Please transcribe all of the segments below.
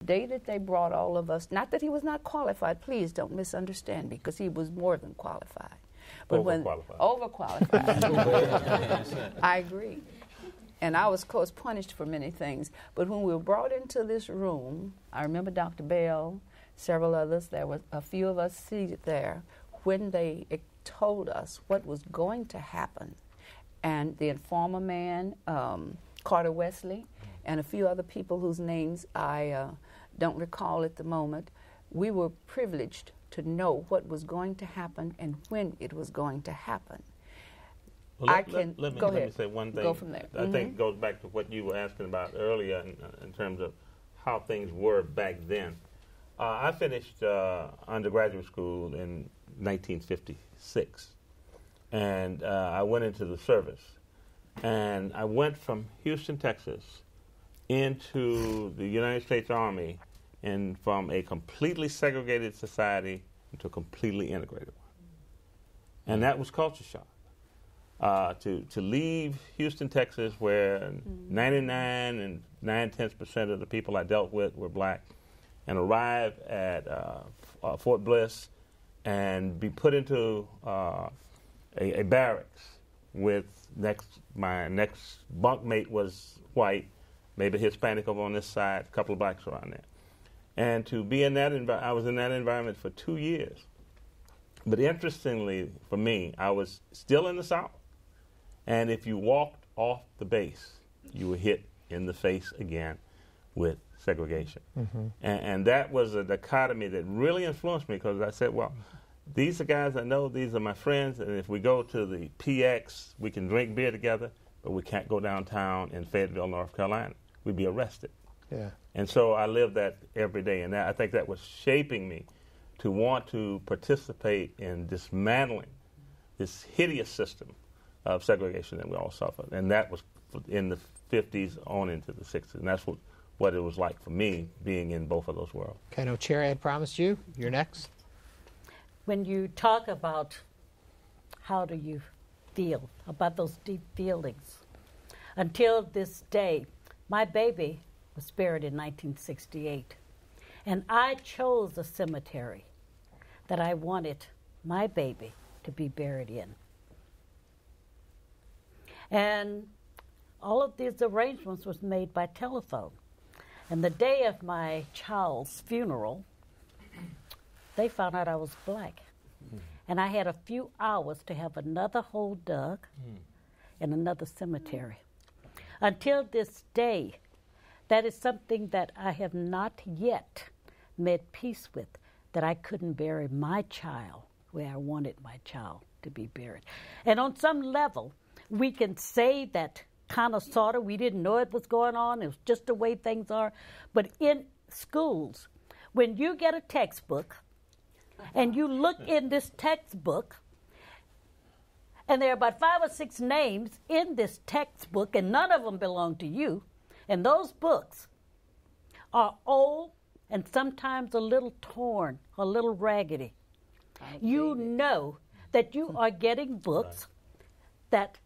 day that they brought all of us, not that he was not qualified, please don't misunderstand me, because he was more than qualified. But overqualified. I agree. And I was, of course, punished for many things. But when we were brought into this room, I remember Dr. Bell, several others, there were a few of us seated there, when they told us what was going to happen. And the informer man, Carter Wesley, and a few other people whose names I don't recall at the moment, we were privileged to know what was going to happen and when it was going to happen. Well, let me say one thing. Go from there. I think it goes back to what you were asking about earlier in terms of how things were back then. I finished undergraduate school in 1956, and I went into the service. And I went from Houston, Texas, into the United States Army, and from a completely segregated society into a completely integrated one. And that was culture shock. To leave Houston, Texas, where 99 and 9/10% of the people I dealt with were black, and arrive at Fort Bliss and be put into a barracks with my next bunkmate was white, maybe Hispanic over on this side, a couple of blacks around there. And to be in that I was in that environment for 2 years. But interestingly, for me, I was still in the South. And if you walked off the base, you were hit in the face again with segregation. Mm-hmm. And that was a dichotomy that really influenced me, because I said, well, these are guys I know, these are my friends, and if we go to the PX, we can drink beer together, but we can't go downtown in Fayetteville, North Carolina. We'd be arrested. Yeah. And so I lived that every day, and I think that was shaping me to want to participate in dismantling this hideous system of segregation that we all suffered. And that was in the 50s on into the 60s, and that's what it was like for me, being in both of those worlds. Okay, no, Chair, I had promised you. You're next. When you talk about how do you feel, about those deep feelings, until this day, my baby was buried in 1968. And I chose a cemetery that I wanted my baby to be buried in. And all of these arrangements was made by telephone. And the day of my child's funeral, they found out I was black. And I had a few hours to have another hole dug in another cemetery. Until this day, that is something that I have not yet made peace with, that I couldn't bury my child where I wanted my child to be buried. And on some level, we can say that kind of sort of, we didn't know it was going on, it was just the way things are. But in schools, when you get a textbook and you look in this textbook, and there are about 5 or 6 names in this textbook, and none of them belong to you, and those books are old and sometimes a little torn, a little raggedy. You know that you are getting books that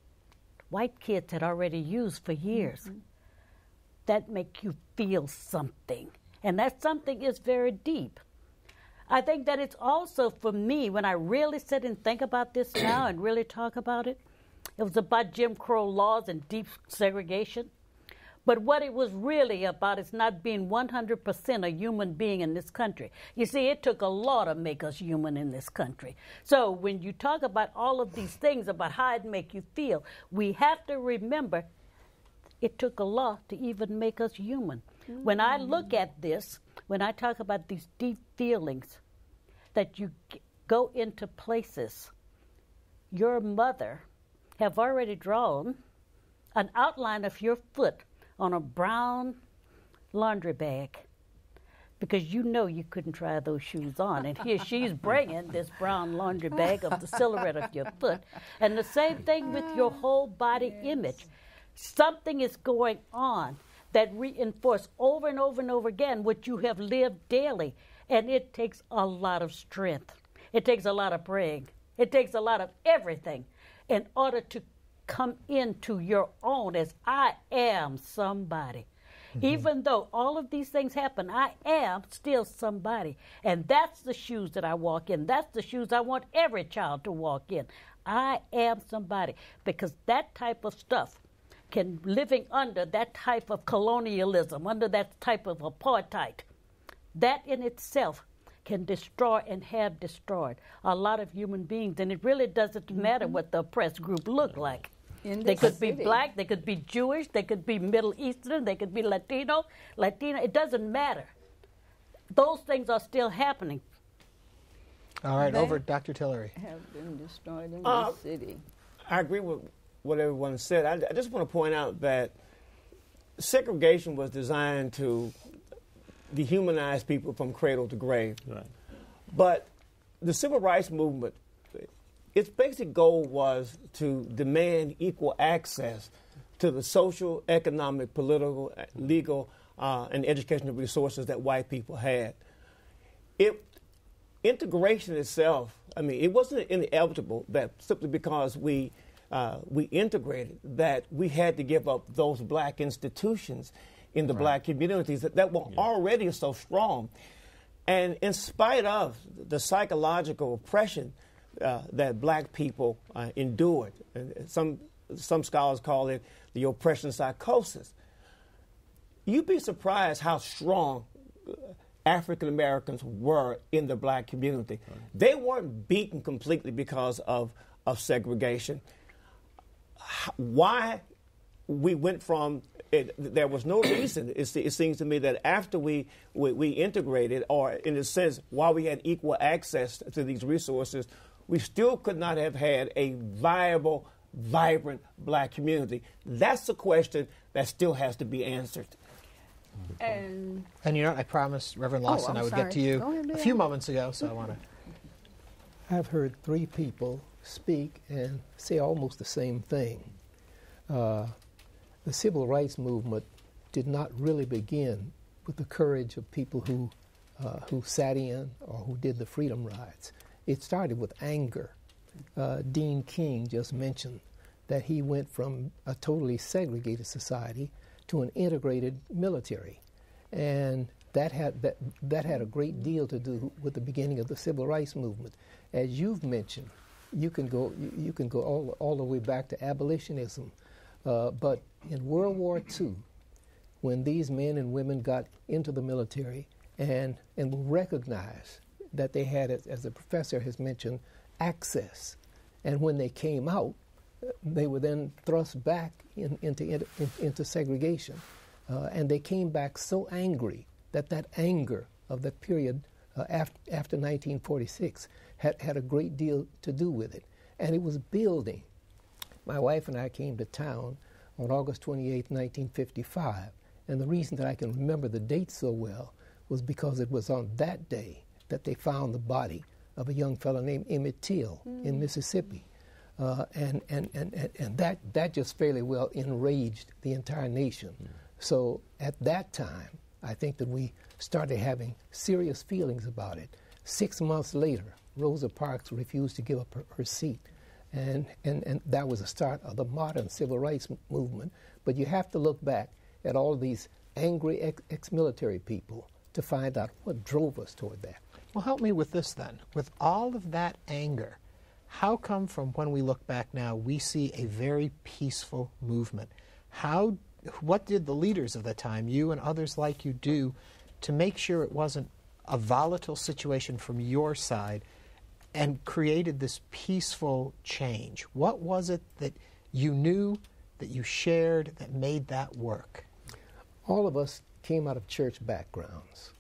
white kids had already used for years that make you feel something. And that something is very deep. I think that it's also, for me, when I really sit and think about this now and really talk about it, it was about Jim Crow laws and deep segregation. But what it was really about is not being 100% a human being in this country. You see, it took a law to make us human in this country. So when you talk about all of these things about how it make you feel, we have to remember it took a law to even make us human. Mm-hmm. When I look at this, when I talk about these deep feelings, that you go into places, your mother have already drawn an outline of your foot on a brown laundry bag, because you know you couldn't try those shoes on. And here she's bringing this brown laundry bag of the silhouette of your foot. And the same thing with your whole body image. Something is going on that reinforces over and over and over again what you have lived daily. And it takes a lot of strength. It takes a lot of praying. It takes a lot of everything in order to come into your own as I am somebody. Even though all of these things happen, I am still somebody. And that's the shoes that I walk in. That's the shoes I want every child to walk in. I am somebody. Because that type of stuff living under that type of colonialism, under that type of apartheid, that in itself can destroy and have destroyed a lot of human beings. And it really doesn't matter what the oppressed group look like. They could be black, they could be Jewish, they could be Middle Eastern, they could be Latino. It doesn't matter. Those things are still happening. All right, over to Dr. Tillery. Have been destroyed in the city. I agree with what everyone said. I just want to point out that segregation was designed to dehumanize people from cradle to grave. Right. But the civil rights movement, its basic goal was to demand equal access to the social, economic, political, legal, and educational resources that white people had. Integration itself, I mean, it wasn't inevitable that simply because we integrated that we had to give up those black institutions in the black communities that were already so strong. And in spite of the psychological oppression that black people endured, and some scholars call it the oppression psychosis, you'd be surprised how strong African Americans were in the black community. They weren't beaten completely because of segregation. Why we went from it, there was no reason. It seems to me that after we integrated, or in a sense, while we had equal access to these resources, we still could not have had a viable, vibrant black community. That's the question that still has to be answered. And you know, I promised Reverend Lawson I would get to you a few moments ago, so I want to. I've heard three people speak and say almost the same thing. The civil rights movement did not really begin with the courage of people who sat in or who did the freedom rides. It started with anger. Dean King just mentioned that he went from a totally segregated society to an integrated military, and that had a great deal to do with the beginning of the civil rights movement. As you've mentioned, you can go all the way back to abolitionism, but in World War II, when these men and women got into the military and recognized that they had, as the professor has mentioned, access, and when they came out, they were then thrust back into segregation, and they came back so angry that anger of the period after 1946 had a great deal to do with it, and it was building. My wife and I came to town on August 28, 1955, and the reason that I can remember the date so well was because it was on that day that they found the body of a young fellow named Emmett Till in Mississippi. And that just fairly well enraged the entire nation. So at that time, I think that we started having serious feelings about it. 6 months later, Rosa Parks refused to give up her seat. And that was the start of the modern civil rights movement. But you have to look back at all these angry ex-military people to find out what drove us toward that. Well, help me with this then. With all of that anger, how come from when we look back now, we see a very peaceful movement? What did the leaders of the time, you and others like you, do to make sure it wasn't a volatile situation from your side and created this peaceful change? What was it that you knew, that you shared, that made that work? All of us came out of church backgrounds,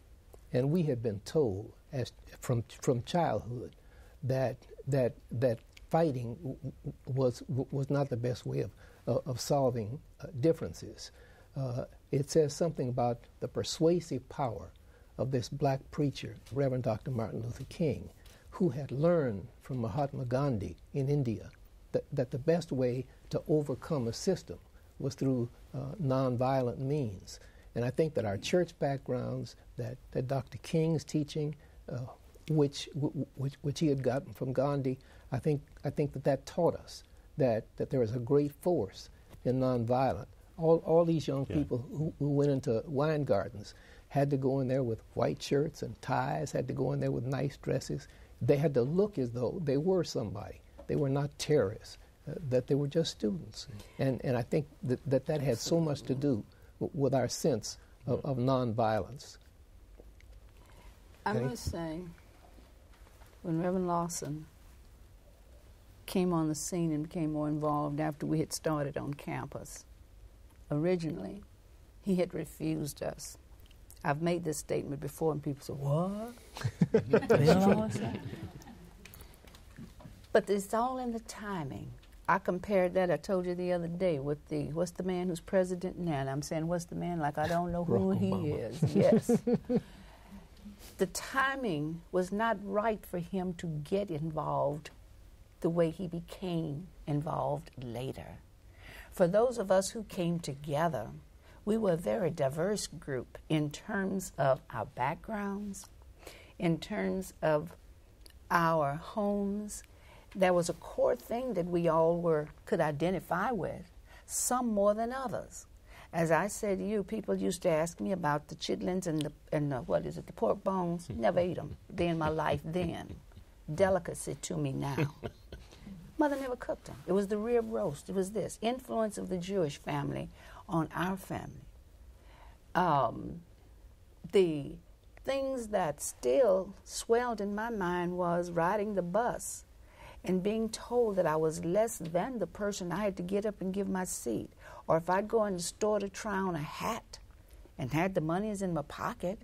and we had been told from childhood that fighting was not the best way of solving differences. It says something about the persuasive power of this black preacher, Reverend Dr. Martin Luther King, who had learned from Mahatma Gandhi in India that the best way to overcome a system was through nonviolent means. And I think that our church backgrounds, that Dr. King's teaching, which he had gotten from Gandhi, I think that taught us that there is a great force in nonviolent. All these young people who went into wine gardens had to go in there with white shirts and ties, had to go in there with nice dresses. They had to look as though they were somebody. They were not terrorists, that they were just students. And I think that had so much to do with our sense of nonviolence. I must say, when Reverend Lawson came on the scene and became more involved after we had started on campus, originally, he had refused us. I've made this statement before, and people say, "What?" But it's all in the timing. I compared that, I told you the other day, with what's the man who's president now? And I'm saying, what's the man? Like, I don't know who he is. Yes. The timing was not right for him to get involved the way he became involved later. For those of us who came together, we were a very diverse group in terms of our backgrounds, in terms of our homes. There was a core thing that we all could identify with, some more than others. As I said to you, people used to ask me about the chitlins and the pork bones. Never ate them. They in my life then. Delicacy to me now. Mother never cooked them. It was the rib roast. It was this. Influence of the Jewish family on our family. The things that still swelled in my mind was riding the bus and being told that I was less than the person. I had to get up and give my seat. Or if I'd go in the store to try on a hat and had the monies in my pocket,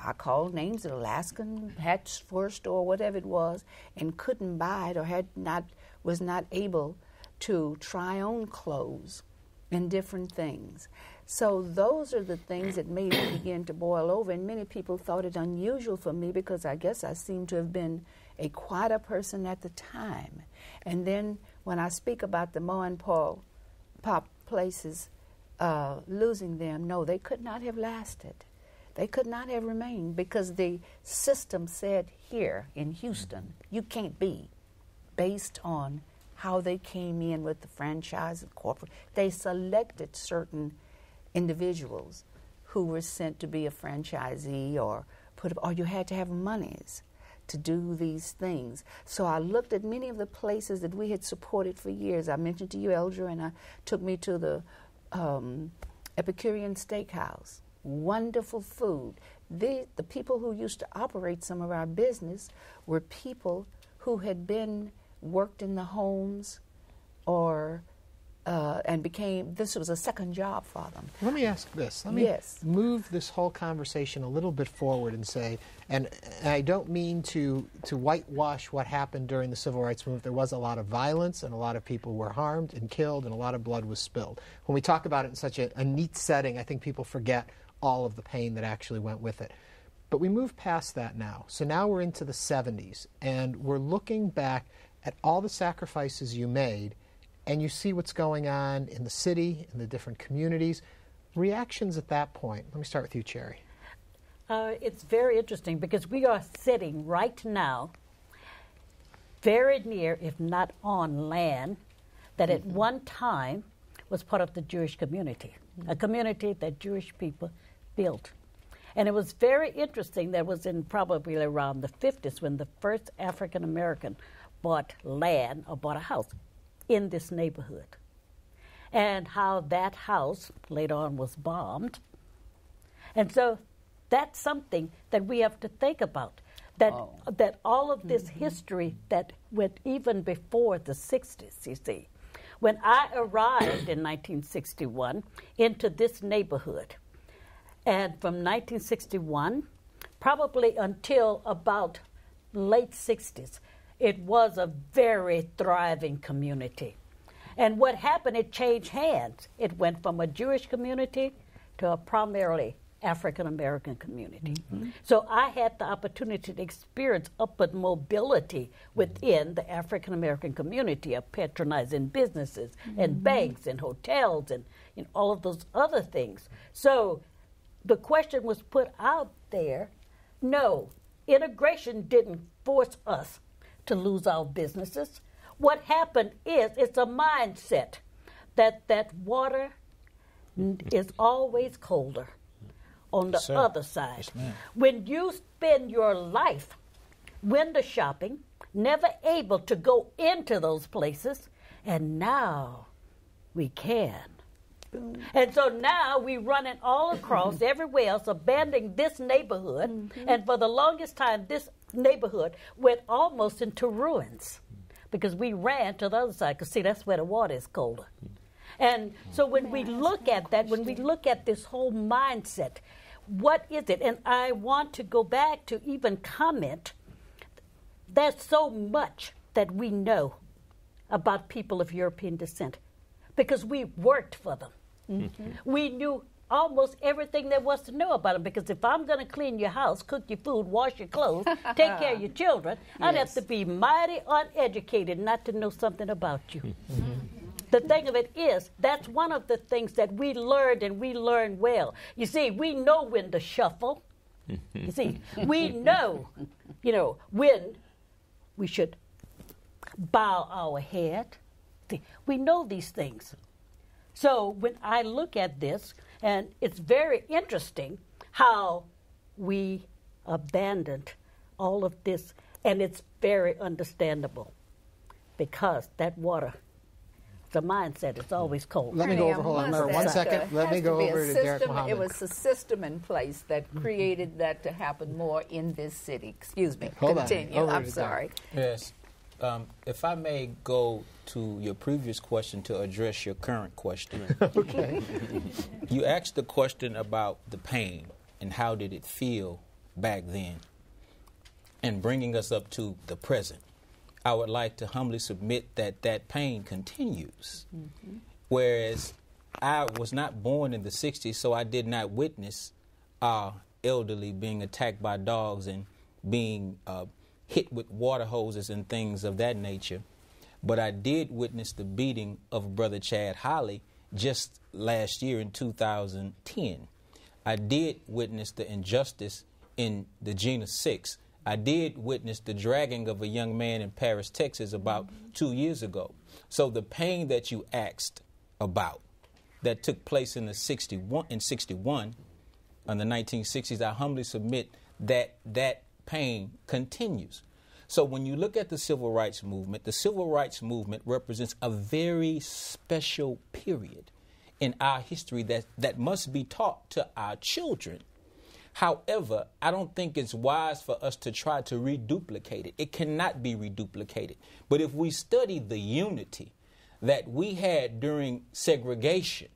I called names at Alaskan Hat Store or whatever it was and couldn't buy it or was not able to try on clothes and different things. So those are the things that made me begin to boil over, and many people thought it unusual for me because I guess I seem to have been a quieter person at the time. And then when I speak about the Ma and Pa places losing them, no, they could not have lasted. They could not have remained because the system said here in Houston, you can't be based on how they came in with the franchise and corporate. They selected certain individuals who were sent to be a franchisee or you had to have monies to do these things. So I looked at many of the places that we had supported for years. I mentioned to you Eldra, and I took me to the Epicurean Steakhouse. Wonderful food. The people who used to operate some of our business were people who had worked in the homes or this was a second job for them. Let me ask this. Let me move this whole conversation a little bit forward and say, and I don't mean to whitewash what happened during the Civil Rights Movement. There was a lot of violence and a lot of people were harmed and killed and a lot of blood was spilled. When we talk about it in such a neat setting, I think people forget all of the pain that actually went with it. But we move past that now. So now we're into the 70s, and we're looking back at all the sacrifices you made, and you see what's going on in the city, in the different communities. Reactions at that point. Let me start with you, Cherry. It's very interesting because we are sitting right now very near, if not on, land that at one time was part of the Jewish community, a community that Jewish people built. And it was very interesting. That was in probably around the 50s when the first African American bought land or bought a house in this neighborhood, and how that house later on was bombed. And so that's something that we have to think about, that all of this history that went even before the 60s, you see. When I arrived in 1961 into this neighborhood, and from 1961 probably until about late 60s, it was a very thriving community. And what happened, it changed hands. It went from a Jewish community to a primarily African-American community. Mm-hmm. So I had the opportunity to experience upward mobility within the African-American community of patronizing businesses and banks and hotels and all of those other things. So the question was put out there, no, integration didn't force us to lose our businesses. What happened is it's a mindset that water is always colder on the Yes, sir. other side. Yes, ma'am. When you spend your life window shopping, never able to go into those places, and now we can. And so now we running all across everywhere else, abandoning this neighborhood. And for the longest time, this neighborhood went almost into ruins because we ran to the other side. Because, see, that's where the water is colder. And so when we look at that, when we look at this whole mindset, what is it? And I want to go back to even comment. There's so much that we know about people of European descent because we worked for them. We knew almost everything there was to know about them because if I'm going to clean your house, cook your food, wash your clothes, take care of your children, I'd have to be mighty uneducated not to know something about you. The thing of it is, that's one of the things that we learned and we learned well. You see, we know when to shuffle. You see, we know, when we should bow our head. See, we know these things. So when I look at this, and it's very interesting how we abandoned all of this, and it's very understandable because that water, the mindset is always cold. Let me go over, hold on, for 1 second. Let me go over to Derek Muhammad. It was a system in place that created that to happen more in this city. Excuse me. Hold on. Continue. Over I'm to sorry. Yes. If I may go to your previous question to address your current question. Okay. You asked the question about the pain and how did it feel back then, and bringing us up to the present. I would like to humbly submit that that pain continues. Whereas I was not born in the 60s, so I did not witness our elderly being attacked by dogs and being hit with water hoses and things of that nature. But I did witness the beating of Brother Chad Holly just last year in 2010. I did witness the injustice in the Jena 6. I did witness the dragging of a young man in Paris, Texas about 2 years ago. So the pain that you asked about that took place in 61 in the 1960s, I humbly submit that that pain continues. So when you look at the civil rights movement represents a very special period in our history that must be taught to our children. However, I don't think it's wise for us to try to reduplicate it. It cannot be reduplicated. But if we study the unity that we had during segregation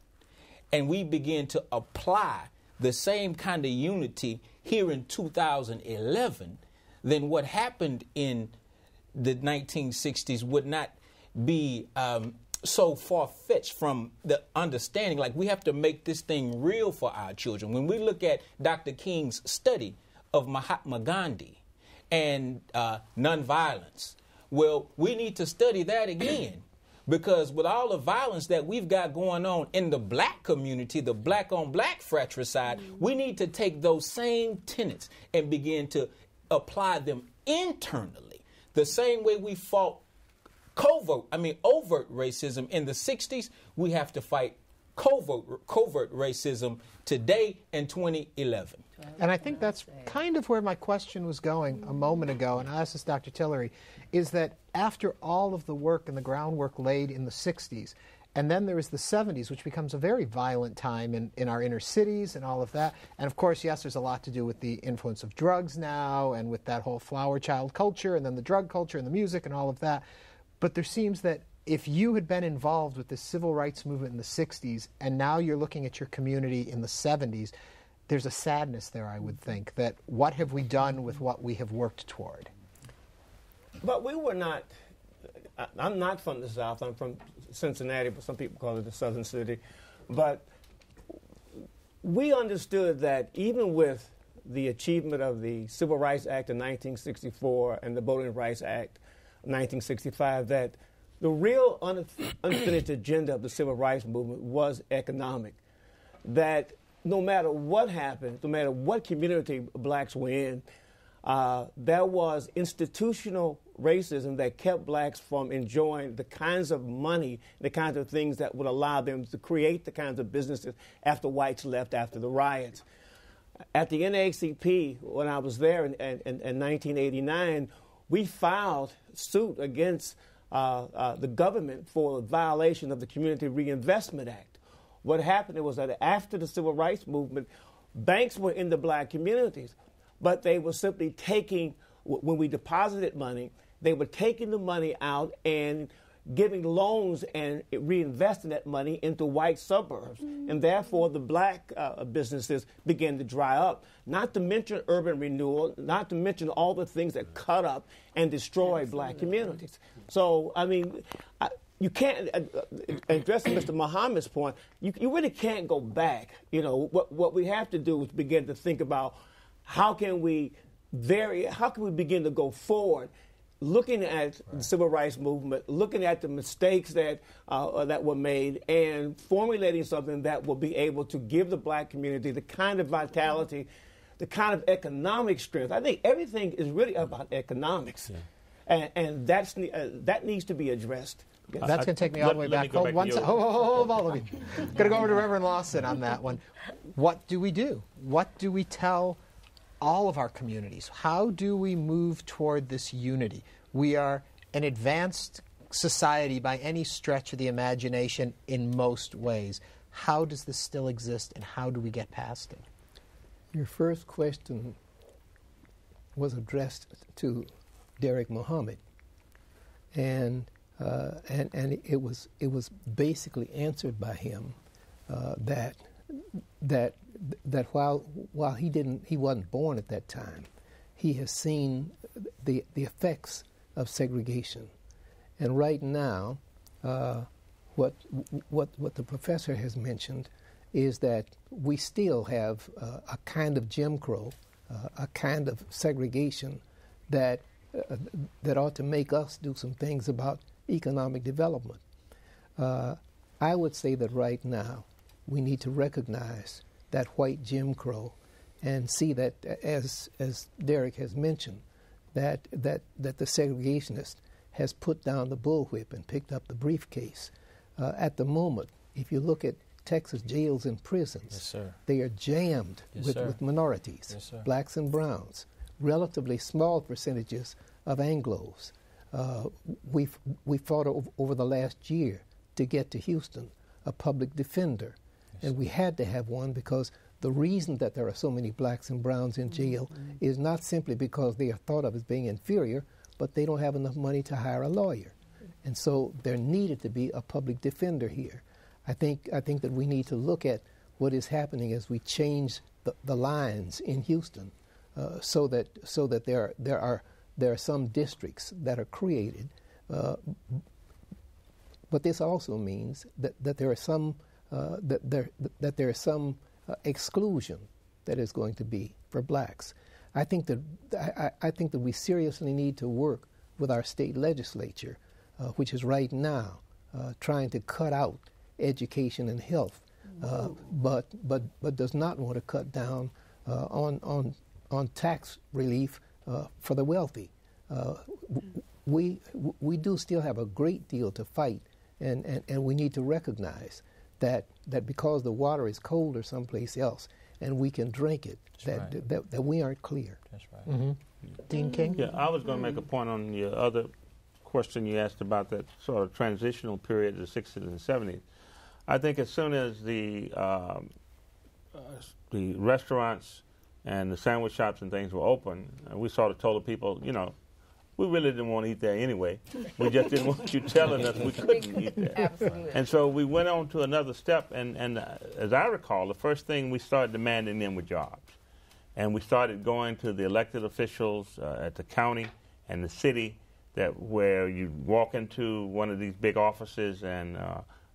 and we begin to apply the same kind of unity here in 2011, then what happened in the 1960s would not be so far-fetched from the understanding. Like, we have to make this thing real for our children. When we look at Dr. King's study of Mahatma Gandhi and nonviolence, well, we need to study that again. Because with all the violence that we've got going on in the black community, the black-on-black fratricide, we need to take those same tenets and begin to apply them internally. The same way we fought overt racism in the 60s, we have to fight covert racism today in 2011. And I think that's kind of where my question was going a moment ago, and I asked this Dr. Tillery, is that after all of the work and the groundwork laid in the 60s, and then there is the 70s, which becomes a very violent time in our inner cities and all of that. And of course, yes, there's a lot to do with the influence of drugs now and with that whole flower child culture and then the drug culture and the music and all of that. But there seems that if you had been involved with the civil rights movement in the 60s and now you're looking at your community in the 70s, there's a sadness there, I would think, that what have we done with what we have worked toward? But we were not, I'm not from the South, I'm from Cincinnati, but some people call it the Southern City. But we understood that even with the achievement of the Civil Rights Act of 1964 and the Voting Rights Act of 1965, that the real unfinished agenda of the civil rights movement was economic. That no matter what happened, no matter what community blacks were in, there was institutional racism that kept blacks from enjoying the kinds of money, the kinds of things that would allow them to create the kinds of businesses after whites left after the riots. At the NAACP, when I was there in 1989, we filed suit against the government for violation of the Community Reinvestment Act. What happened was that after the Civil Rights Movement, banks were in the black communities, but they were simply taking, when we deposited money, they were taking the money out and giving loans and reinvesting that into white suburbs. And therefore, the black businesses began to dry up. Not to mention urban renewal, not to mention all the things that cut up and destroy black communities. So, I mean, you can't, addressing Mr. Muhammad's point, you really can't go back. You know, what we have to do is begin to think about how can we begin to go forward, looking at the civil rights movement, looking at the mistakes that were made, and formulating something that will be able to give the black community the kind of vitality, the kind of economic strength. I think everything is really about economics, and that needs to be addressed. That's going to take me all the way back. Hold all of you. Going to go over to Reverend Lawson on that one. What do we do? What do we tell all of our communities? How do we move toward this unity? We are an advanced society by any stretch of the imagination in most ways. How does this still exist, and how do we get past it? Your first question was addressed to Derek Muhammad, and it was basically answered by him that while he wasn't born at that time, he has seen the effects of segregation, and right now, what the professor has mentioned is that we still have a kind of Jim Crow, a kind of segregation that ought to make us do some things about economic development. I would say that right now we need to recognize that white Jim Crow and see that, as Derek has mentioned, that the segregationist has put down the bullwhip and picked up the briefcase. At the moment, if you look at Texas jails and prisons, yes, sir, they are jammed with minorities, yes, blacks and browns, relatively small percentages of Anglos. We fought over the last year to get to Houston a public defender, and we had to have one because the reason that there are so many blacks and browns in jail is not simply because they are thought of as being inferior, but they don't have enough money to hire a lawyer. And so there needed to be a public defender here. I think that we need to look at what is happening as we change the lines in Houston, so that there are some districts that are created, but this also means that there are some exclusion that is going to be for blacks. I think that we seriously need to work with our state legislature, which is right now trying to cut out education and health, but does not want to cut down on tax relief for the wealthy. We do still have a great deal to fight, and we need to recognize that because the water is colder someplace else and we can drink it, that we aren't clear. That's right. Mm-hmm. Dean King? Yeah, I was going to make a point on your other question you asked about that sort of transitional period, the 60s and 70s. I think as soon as the restaurants and the sandwich shops and things were open, we sort of told the people, you know, we really didn't want to eat there anyway. We just didn't want you telling us we couldn't eat there. Absolutely. And so we went on to another step, and as I recall, the first thing we started demanding them were jobs. And we started going to the elected officials at the county and the city, where you walk into one of these big offices and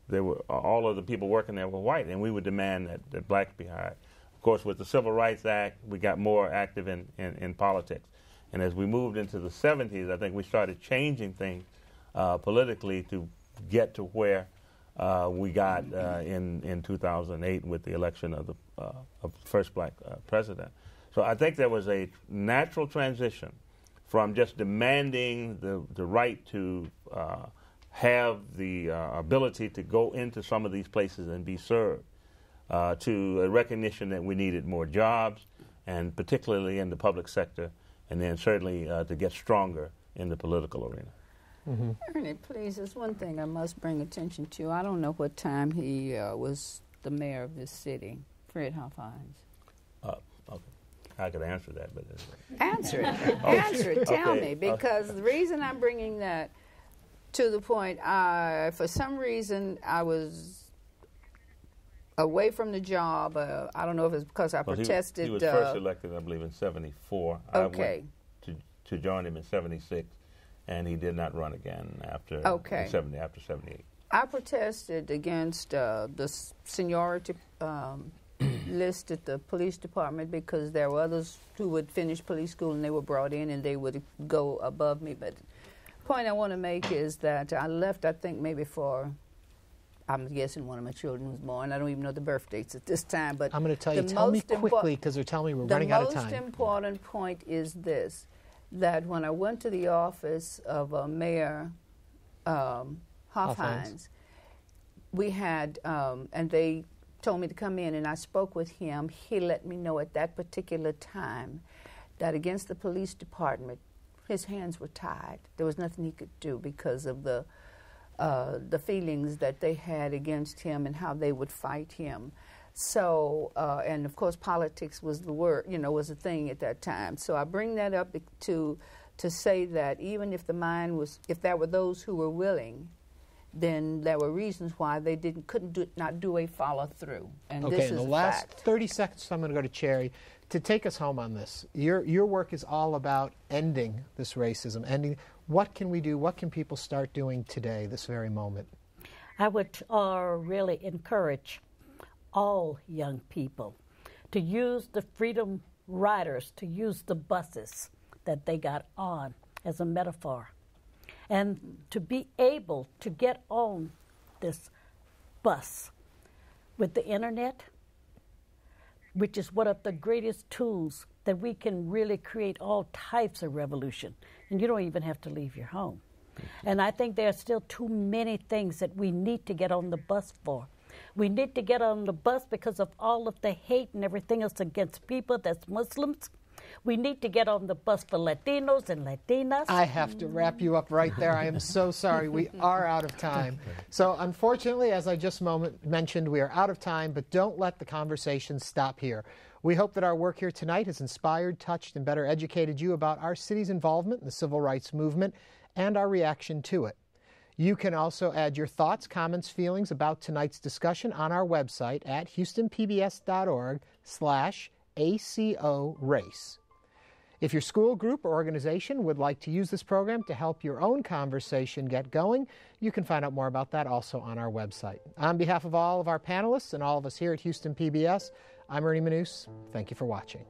there were all of the people working there were white, and we would demand that blacks be hired. Of course, with the Civil Rights Act, we got more active in politics. And as we moved into the 70s, I think we started changing things politically to get to where we got in 2008 with the election of the first black president. So I think there was a natural transition from just demanding the right to have the ability to go into some of these places and be served, to a recognition that we needed more jobs, and particularly in the public sector, and then certainly to get stronger in the political arena. Mm-hmm. Ernie, please, there's one thing I must bring attention to. I don't know what time he was the mayor of this city, Fred Huff Hines. Okay. I could answer that, but answer it. Answer it. Tell me, because the reason I'm bringing that to the point, for some reason, I was away from the job. I don't know if it's because I protested. He was first elected, I believe, in '74. Okay. I went to join him in '76, and he did not run again after after '78. I protested against the seniority list at the police department because there were others who would finish police school and they were brought in and they would go above me. But the point I want to make is that I left, I think, maybe I'm guessing one of my children was born. I don't even know the birth dates at this time. But I'm going to tell you, tell me quickly because they're telling me we're running out of time. The most important point is this, that when I went to the office of Mayor Huff Hines, we had, and they told me to come in, and I spoke with him. He let me know at that particular time that against the police department, his hands were tied. There was nothing he could do because of the feelings that they had against him and how they would fight him. So, and of course, politics was the word, was a thing at that time. So I bring that up to say that even if if there were those who were willing, then there were reasons why they couldn't not do a follow through. And okay, this in is the last fact. 30 seconds, I'm going to go to Cherry to take us home on this. Your work is all about ending this racism. What can we do? What can people start doing today, this very moment? I would really encourage all young people to use the Freedom Riders, to use the buses that they got on as a metaphor, and to be able to get on this bus with the internet, which is one of the greatest tools that we can really create all types of revolution. And you don't even have to leave your home. And I think there are still too many things that we need to get on the bus for. We need to get on the bus because of all of the hate and everything else against people that's Muslims. We need to get on the bus for Latinos and Latinas. I have to wrap you up right there. I am so sorry. We are out of time. So unfortunately, as I just mentioned, we are out of time, but don't let the conversation stop here. We hope that our work here tonight has inspired, touched, and better educated you about our city's involvement in the civil rights movement and our reaction to it. You can also add your thoughts, comments, feelings about tonight's discussion on our website at houstonpbs.org/ACO Race. If your school, group, or organization would like to use this program to help your own conversation get going, you can find out more about that also on our website. On behalf of all of our panelists and all of us here at Houston PBS, I'm Ernie Manouse. Thank you for watching.